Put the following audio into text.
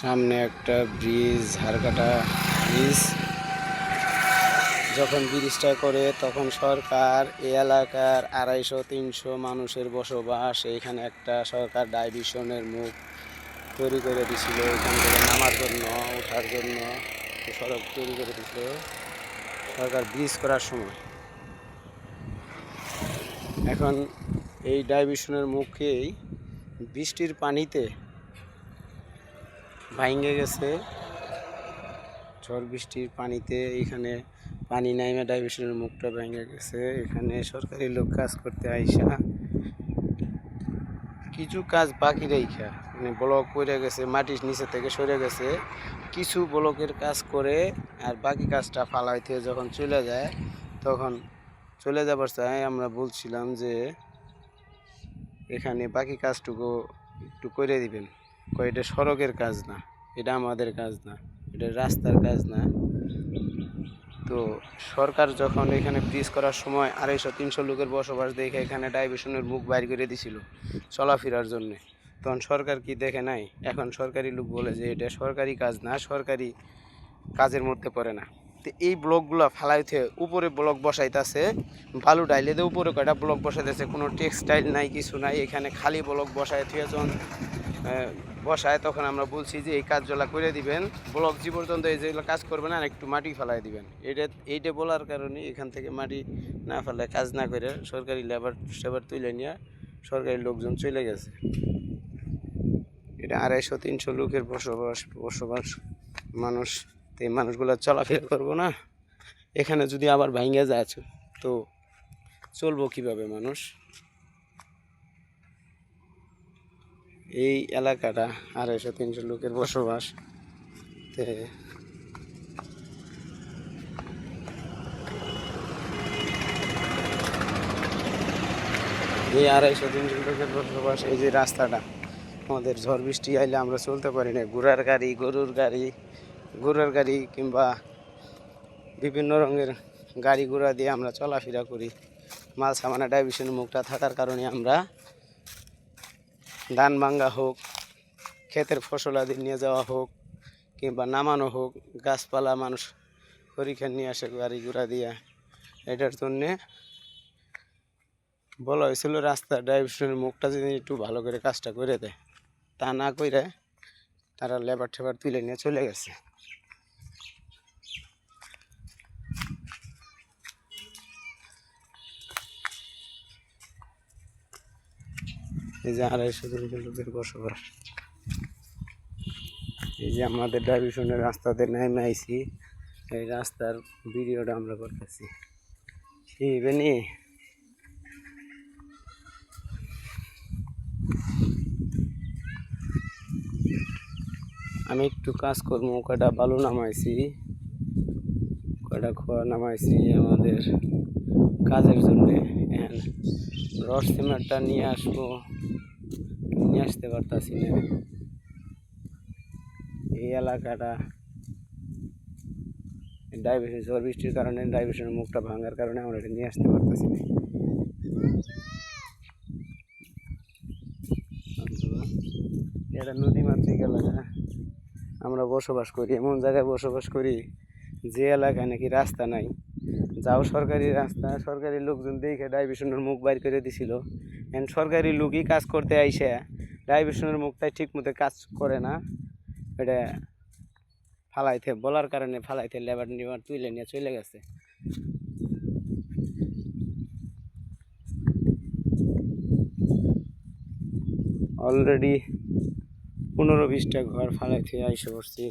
সামনে একটা bridge, ঝাড়কাটা bridge. যখন ব্রিজটা করে তখন সরকার এই এলাকার 250-300 মানুষের বসবাস, এইখানে একটা সরকার ডাইভিশনের মুখ তৈরি করে দিছিল। এখান থেকে নামার জন্য, ওঠার জন্য সড়ক তৈরি করে দিছিল সরকার ব্রিজ করার সময়। এখন এই ডাইভিশনের মুখেই বৃষ্টির পানিতে ভাঙে গেছে। ঝড় বৃষ্টির পানিতে এখানে পানি নাইমা ডাইভিশনের মুখটা ভেঙে গেছে। এখানে সরকারি লোক কাজ করতে আইসা কিছু কাজ বাকি রেখা, মানে ব্লক পড়ে গেছে, মাটির নিচে থেকে সরে গেছে, কিছু ব্লকের কাজ করে আর বাকি কাজটা ফালাইতে যখন চলে যায়, তখন চলে যাবার চাই আমরা বলছিলাম যে এখানে বাকি কাজটুকু একটু করে দিবেন। এটা সড়কের কাজ না, এটা আমাদের কাজ না, এটা রাস্তার কাজ না। তো সরকার যখন এখানে ব্রিজ করার সময় 250-300 লোকের বসবাস দেখে এখানে ডাইভিশনের মুখ বাইর করে দিছিল চলাফেরার জন্যে, তখন সরকার কি দেখে নাই? এখন সরকারি লোক বলে যে এটা সরকারি কাজ না, সরকারি কাজের মধ্যে পড়ে না। তো এই ব্লকগুলো ফালাইতে উপরে ব্লক বসাইতেছে, বালু ডাইলে দিয়ে উপরে কয়টা ব্লক বসাইতেছে, কোনো টেক্সটাইল নাই, কিছু নাই। এখানে খালি ব্লক বসায় থেকে যখন বসায় তখন আমরা বলছি যে এই কাজগুলো করে দিবেন, ব্লক যে পর্যন্ত এই যেগুলো কাজ করবেন আর একটু মাটি ফেলাই দিবেন। এইটা বলার কারণে এখান থেকে মাটি না ফেলায়, কাজ না করে সরকারি লেবার তুলে নিয়ে সরকারি লোকজন চলে গেছে। এটা 250-300 লোকের বসবাস মানুষ। তো এই মানুষগুলো চলাফেরা করবো না, এখানে যদি আবার ভাঙে যায় তো চলবো কিভাবে মানুষ? এই এলাকাটা 250-300 লোকের বসবাস। এই 250-300 লোকের বসবাস। এই যে রাস্তাটা, আমাদের ঝড় বৃষ্টি আইলে আমরা চলতে পারি না, ঘোড়ার গাড়ি কিংবা বিভিন্ন রঙের গাড়ি ঘোড়া দিয়ে আমরা চলাফেরা করি। মাল সামানা ডাইভিশনের মুখটা থাকার কারণে আমরা ধান ভাঙ্গা হোক, ক্ষেতের ফসল আদি নিয়ে যাওয়া হোক, কিংবা নামানো হোক, গাছপালা মানুষ পরীক্ষা নিয়ে আসে গাড়ি ঘোড়া দিয়ে। এটার জন্যে বলা হয়েছিল রাস্তা ডাইভিশনের মুখটা যদি একটু ভালো করে কাজটা করে দেয়। তা না করে তারা লেবার ঠেবার তুলে নিয়ে চলে গেছে। এই যে 250 লোকের বসবাস। এই যে আমাদের ডাইভিশনের রাস্তাতে নেমে আইছি, এই রাস্তার ভিডিওটা আমরা করতেছি। বেনি আমি একটু কাজ করবো, কয়টা বালু নামাইছি, কয়টা খোয়া নামাইছি আমাদের কাজের জন্যে। রড সিমেন্টটা নিয়ে আসতে পারতাছি না। এই এলাকাটা ডাইভিশন, ঝড় বৃষ্টির কারণে ডাইভিশনের মুখটা ভাঙার কারণে আমরা এটা নিয়ে আসতে পারতেছি না। এটা নদীমাতৃক এলাকা, আমরা বসবাস করি এমন জায়গায় বসবাস করি যে এলাকায় নাকি রাস্তা নাই। যাও সরকারি রাস্তা, সরকারি লোকজন দেখে ডাইভিশনের মুখ বাইর করে দিছিল। সরকারি লোকই কাজ করতে আইসে ডাইভিশনের মুখটাই ঠিক মতো কাজ করে না, এটা বলার কারণে ফালাইতে লেবার তুলে নিয়ে চলে গেছে। অলরেডি 15-20টা ঘর ফালাইতে আইসে পড়ছি।